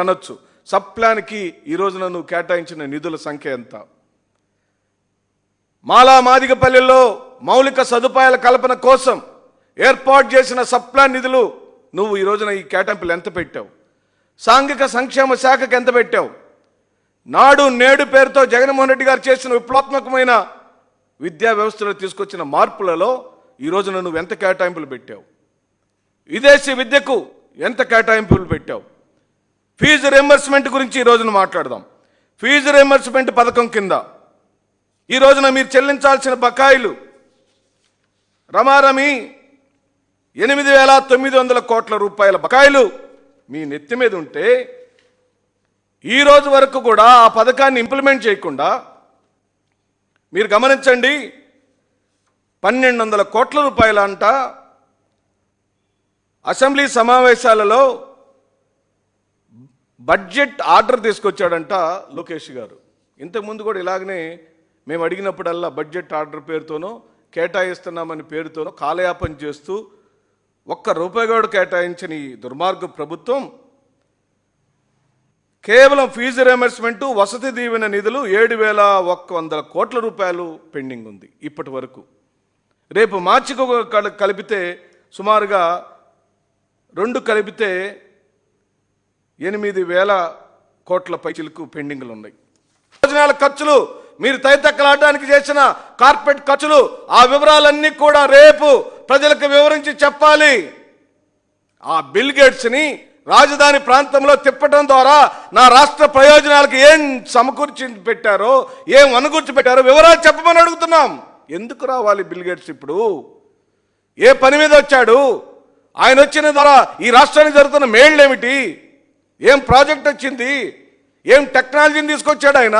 అనొచ్చు. సబ్ ప్లాన్కి ఈ రోజున నువ్వు కేటాయించిన నిధుల సంఖ్య ఎంత? మాదిగపల్లిలో మౌలిక సదుపాయాల కల్పన కోసం ఏర్పాటు చేసిన సబ్ ప్లాన్ నిధులు నువ్వు ఈ రోజున ఈ కేటాయింపులు ఎంత పెట్టావు? సాంఘిక సంక్షేమ శాఖకు ఎంత పెట్టావు? నాడు నేడు పేరుతో జగన్మోహన్ రెడ్డి గారు చేసిన విప్లవాత్మకమైన విద్యా వ్యవస్థలో తీసుకొచ్చిన మార్పులలో ఈ రోజున నువ్వు ఎంత కేటాయింపులు పెట్టావు? విదేశీ విద్యకు ఎంత కేటాయింపులు పెట్టావు? ఫీజు రియంబర్స్మెంట్ గురించి ఈ రోజున మాట్లాడదాం. ఫీజు రియంబర్స్మెంట్ పథకం కింద ఈ రోజున మీరు చెల్లించాల్సిన బకాయిలు రమారమి 8,900 కోట్ల రూపాయల బకాయిలు మీ నెత్తి మీద ఉంటే ఈ రోజు వరకు కూడా ఆ పథకాన్ని ఇంప్లిమెంట్ చేయకుండా మీరు గమనించండి, 1,200 కోట్ల రూపాయల అంట అసెంబ్లీ సమావేశాలలో బడ్జెట్ ఆర్డర్ తీసుకొచ్చాడంట లోకేష్ గారు. ఇంతకుముందు కూడా ఇలాగనే మేము అడిగినప్పుడల్లా బడ్జెట్ ఆర్డర్ పేరుతోనో కేటాయిస్తున్నామని పేరుతోనో కాలయాపన చేస్తూ ₹1 కూడా కేటాయించని ఈ దుర్మార్గ ప్రభుత్వం కేవలం ఫీజు రియంబర్స్మెంట్ వసతి దీవెన నిధులు 7,100 కోట్ల రూపాయలు పెండింగ్ ఉంది ఇప్పటి వరకు. రేపు మార్చికి కలిపితే సుమారుగా 2 కలిపితే 8,000 కోట్ల పైచిలకు పెండింగ్లు ఉన్నాయి. భోజనాల ఖర్చులు, మీరు తైతక్కలాడడానికి చేసిన కార్పొరేట్ ఖర్చులు, ఆ వివరాలన్నీ కూడా రేపు ప్రజలకు వివరించి చెప్పాలి. ఆ బిల్ గేట్స్ని రాజధాని ప్రాంతంలో తిప్పడం ద్వారా నా రాష్ట్ర ప్రయోజనాలకు ఏం సమకూర్చి పెట్టారో, ఏం అనుకూర్చి పెట్టారో వివరాలు చెప్పమని అడుగుతున్నాం. ఎందుకు రావాలి బిల్ గేట్స్? ఇప్పుడు ఏ పని మీద వచ్చాడు? ఆయన వచ్చిన ద్వారా ఈ రాష్ట్రానికి జరుగుతున్న మేళ్ళు ఏమిటి? ఏం ప్రాజెక్ట్ వచ్చింది? ఏం టెక్నాలజీని తీసుకొచ్చాడు ఆయన?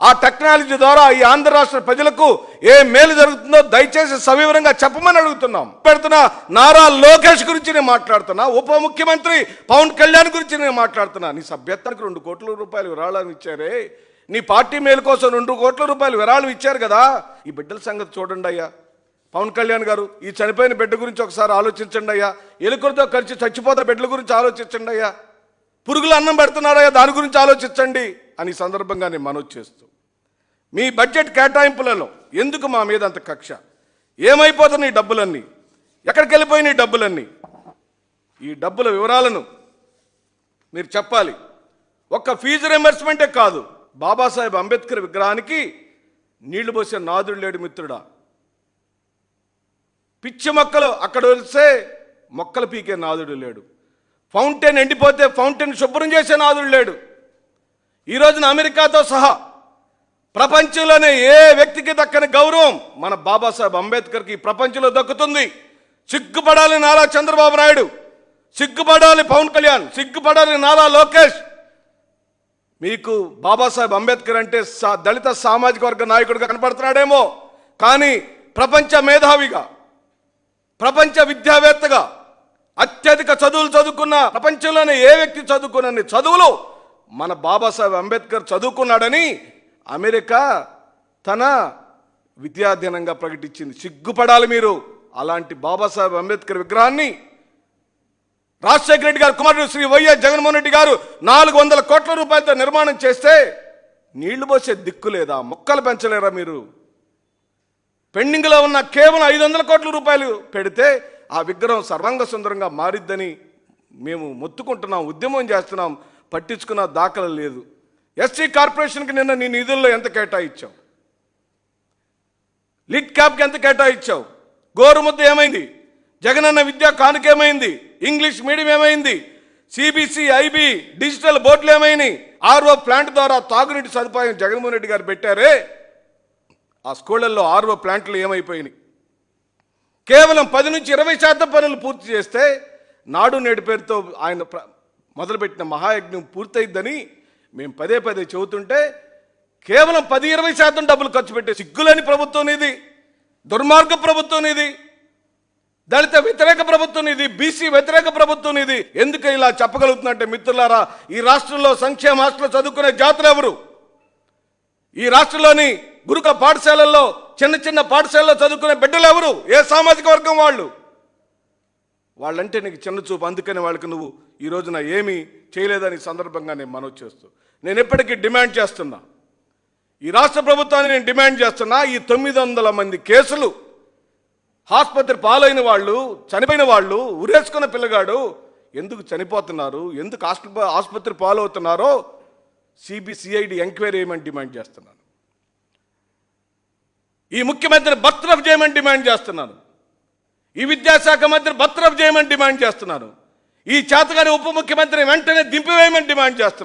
ఆ టెక్నాలజీ ద్వారా ఈ ఆంధ్ర రాష్ట్ర ప్రజలకు ఏ మేలు జరుగుతుందో దయచేసి సవివరంగా చెప్పమని అడుగుతున్నాం. పెడుతున్నా నారా లోకేష్ గురించి నేను మాట్లాడుతున్నా, ఉప ముఖ్యమంత్రి పవన్ కళ్యాణ్ గురించి నేను మాట్లాడుతున్నా. నీ సభ్యత్వానికి 2 కోట్ల రూపాయలు విరాళాలు ఇచ్చారే, నీ పార్టీ మేలు కోసం 2 కోట్ల రూపాయలు విరాళం ఇచ్చారు కదా. ఈ బిడ్డల సంగతి చూడండి అయ్యా. పవన్ కళ్యాణ్ గారు, ఈ చనిపోయిన బిడ్డ గురించి ఒకసారి ఆలోచించండి అయ్యా. ఎలుకలతో కలిసి చచ్చిపోతున్న బిడ్డల గురించి ఆలోచించండి అయ్యా. పురుగులు అన్నం పెడుతున్నారయ్యా, దాని గురించి ఆలోచించండి అని సందర్భంగా నేను మనవి చేస్తూ, మీ బడ్జెట్ కేటాయింపులలో ఎందుకు మా మీద అంత కక్ష? ఏమైపోతున్నాయి ఈ డబ్బులన్నీ? ఎక్కడికి వెళ్ళిపోయినాయి ఈ డబ్బులన్నీ? ఈ డబ్బుల వివరాలను మీరు చెప్పాలి. ఒక్క ఫీజు రియంబర్స్మెంటే కాదు, బాబాసాహెబ్ అంబేద్కర్ విగ్రహానికి నీళ్లు పోసే నాదుడు లేడు మిత్రుడా. పిచ్చి మొక్కలు అక్కడ వస్తే మొక్కలు పీకే నాదుడు లేడు. ఫౌంటైన్ ఎండిపోతే ఫౌంటైన్ శుభ్రం చేసే నాదుడు లేడు. ఈ రోజున అమెరికాతో సహా ప్రపంచంలోనే ఏ వ్యక్తికి దక్కని గౌరవం మన బాబాసాహెబ్ అంబేద్కర్కి ప్రపంచంలో దక్కుతుంది. సిగ్గుపడాలి నారా చంద్రబాబు నాయుడు, సిగ్గుపడాలి పవన్ కళ్యాణ్, సిగ్గుపడాలి నారా లోకేష్. మీకు బాబాసాహెబ్ అంబేద్కర్ అంటే దళిత సామాజిక వర్గ నాయకుడిగా కనపడుతున్నాడేమో, కానీ ప్రపంచ మేధావిగా, ప్రపంచ విద్యావేత్తగా, అత్యధిక చదువులు చదువుకున్న, ప్రపంచంలోనే ఏ వ్యక్తి చదువుకున్న చదువులు మన బాబాసాహెబ్ అంబేద్కర్ చదువుకున్నాడని అమెరికా తన విద్యాదినంగా ప్రకటించింది. సిగ్గుపడాలి మీరు. అలాంటి బాబాసాహెబ్ అంబేద్కర్ విగ్రహాన్ని రాజశేఖర రెడ్డి గారు కుమారుడు శ్రీ వైఎస్ జగన్మోహన్ రెడ్డి గారు 400 కోట్ల రూపాయలతో నిర్మాణం చేస్తే నీళ్లు పోసే దిక్కు లేదా? మొక్కలు పెంచలేరా మీరు? పెండింగ్లో ఉన్న కేవలం 500 కోట్ల రూపాయలు పెడితే ఆ విగ్రహం సర్వాంగ సుందరంగా మారిద్దని మేము మొత్తుకుంటున్నాం, ఉద్యమం చేస్తున్నాం. పట్టించుకున్న దాఖలు లేదు. ఎస్సీ కార్పొరేషన్కి నిన్న నీ నిధుల్లో ఎంత కేటాయించావు? లిడ్ క్యాప్కి ఎంత కేటాయించావు? గోరుముద్ద ఏమైంది? జగనన్న విద్యా కానుక ఏమైంది? ఇంగ్లీష్ మీడియం ఏమైంది? సిబిసి, ఐబి డిజిటల్ బోర్డులు ఏమైనాయి? ఆర్ఓ ప్లాంట్ ద్వారా తాగునీటి సదుపాయం జగన్మోహన్ రెడ్డి గారు పెట్టారే, ఆ స్కూళ్ళల్లో ఆర్ఓ ప్లాంట్లు ఏమైపోయినాయి? కేవలం 10 నుంచి 20% పనులు పూర్తి చేస్తే నాడు నేడు పేరుతో ఆయన మొదలుపెట్టిన మహాయజ్ఞం పూర్తయిద్దని మేము పదే చెబుతుంటే కేవలం 10-20% డబ్బులు ఖర్చు పెట్టే సిగ్గులేని ప్రభుత్వం ఇది, దుర్మార్గ ప్రభుత్వం ఇది, దళిత వ్యతిరేక ప్రభుత్వం ఇది, బీసీ వ్యతిరేక ప్రభుత్వం ఇది. ఎందుకు ఇలా చెప్పగలుగుతున్నట్టే మిత్రులారా, ఈ రాష్ట్రంలో సంక్షేమ హాస్టల్లో చదువుకునే జాతులు ఎవరు? ఈ రాష్ట్రంలోని గురుకుల పాఠశాలల్లో, చిన్న పాఠశాలలో చదువుకునే బిడ్డలు ఎవరు? ఏ సామాజిక వర్గం వాళ్ళు? వాళ్ళంటే నీకు చిన్న చూపు, అందుకని వాళ్ళకి నువ్వు ఈ రోజున ఏమీ చేయలేదని సందర్భంగా నేను మనవి చేస్తూ నేను ఎప్పటికీ డిమాండ్ చేస్తున్నా, ఈ రాష్ట్ర ప్రభుత్వాన్ని నేను డిమాండ్ చేస్తున్నా, ఈ 900 మంది కేసులు, ఆసుపత్రి పాలైన వాళ్ళు, చనిపోయిన వాళ్ళు, ఉరేసుకున్న పిల్లగాడు ఎందుకు చనిపోతున్నారు, ఎందుకు ఆసుపత్రి పాలవుతున్నారో సిఐడి ఎంక్వైరీ చేయమని డిమాండ్ చేస్తున్నాను. ఈ ముఖ్యమంత్రిని బర్తరఫ్ చేయమని డిమాండ్ చేస్తున్నాను. ఈ విద్యాశాఖ మంత్రి బర్తరఫ్ చేయమని డిమాండ్ చేస్తున్నాను. ఈ చేతగాని ఉప ముఖ్యమంత్రిని వెంటనే దింపివేయమని డిమాండ్ చేస్తున్నాను.